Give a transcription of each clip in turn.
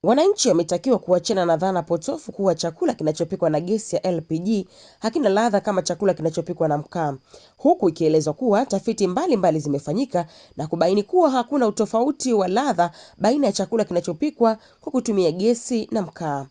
Wananchi wametakiwa kuachana na dhana potofu kuwa chakula kinachopikwa na gesi ya LPG hakina ladha kama chakula kinachopikwa na mkaa, huku ikielezwa kuwa tafiti mbalimbali zimefanyika na kubaini kuwa hakuna utofauti wa ladha baina ya chakula kinachopikwa kwa kutumia gesi na mkaa.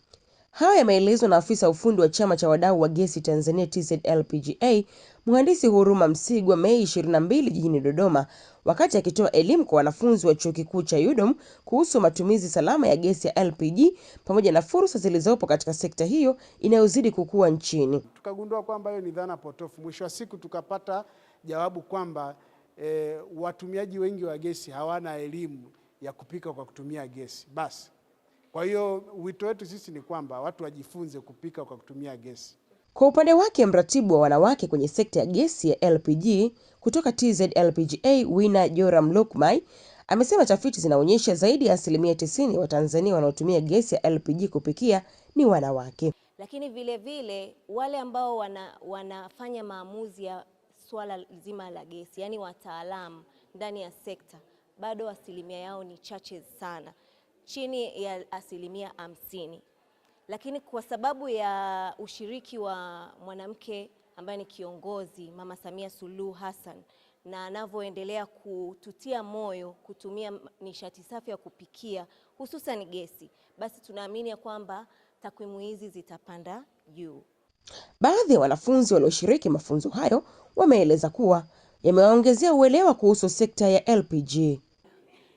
Hayo yameelezwa na afisa ufundi wa chama cha wadau wa gesi Tanzania TZLPGA, Mhandisi Huruma Msigwa, Mei 22 jijini Dodoma, wakati akitoa elimu kwa wanafunzi wa Chuo Kikuu cha UDOM kuhusu matumizi salama ya gesi ya LPG pamoja na fursa zilizopo katika sekta hiyo inayozidi kukua nchini. Tukagundua kwamba hiyo ni dhana potofu. Mwisho wa siku tukapata jawabu kwamba watumiaji wengi wa gesi hawana elimu ya kupika kwa kutumia gesi. Basi kwa hiyo wito wetu sisi ni kwamba watu wajifunze kupika kwa kutumia gesi. Kwa upande wake, mratibu wa wanawake kwenye sekta ya gesi ya LPG kutoka TZLPGA, Wina Joram Lukmai, amesema tafiti zinaonyesha zaidi ya 90% ya Watanzania wanaotumia gesi ya LPG kupikia ni wanawake. Lakini vile vile wale ambao wanafanya maamuzi ya swala zima la gesi, yani wataalamu ndani ya sekta, bado asilimia yao ni chache sana, chini ya 50%. Lakini kwa sababu ya ushiriki wa mwanamke ambaye ni kiongozi, Mama Samia Suluhu Hassan, na anavyoendelea kututia moyo kutumia nishati safi ya kupikia hususan gesi, basi tunaamini ya kwamba takwimu hizi zitapanda juu. Baadhi ya wanafunzi walioshiriki mafunzo hayo wameeleza kuwa yamewaongezea uelewa kuhusu sekta ya LPG.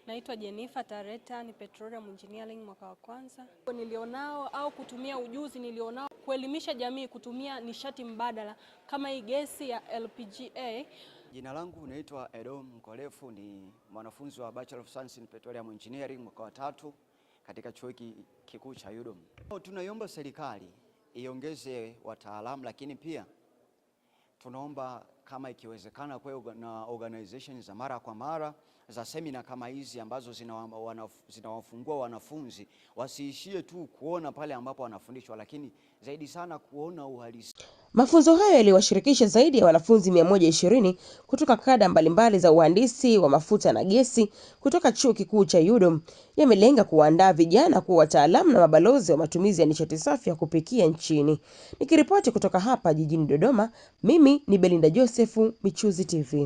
Naitwa Jennifer Tareta, ni Petroleum Engineering mwaka wa kwanza. Nilionao au kutumia ujuzi nilionao kuelimisha jamii kutumia nishati mbadala kama hii gesi ya LPGA. Jina langu naitwa Edom Mkolefu, ni mwanafunzi wa Bachelor of Science in Petroleum Engineering mwaka wa 3 katika Chuo Kikuu cha UDOM. Tunaiomba serikali iongeze wataalamu, lakini pia tunaomba kama ikiwezekana kwa na organizations za mara kwa mara za semina kama hizi ambazo zinawafungua wanafunzi wasiishie tu kuona pale ambapo wanafundishwa, lakini zaidi sana kuona uhalisi. Mafunzo hayo yaliwashirikisha zaidi ya wanafunzi 120 kutoka kada mbalimbali za uhandisi wa mafuta na gesi kutoka Chuo Kikuu cha UDOM. Yamelenga kuandaa vijana kuwa wataalamu na mabalozi wa matumizi ya nishati safi ya kupikia nchini. Nikiripoti kutoka hapa jijini Dodoma, mimi ni Belinda Joseph, Michuzi TV.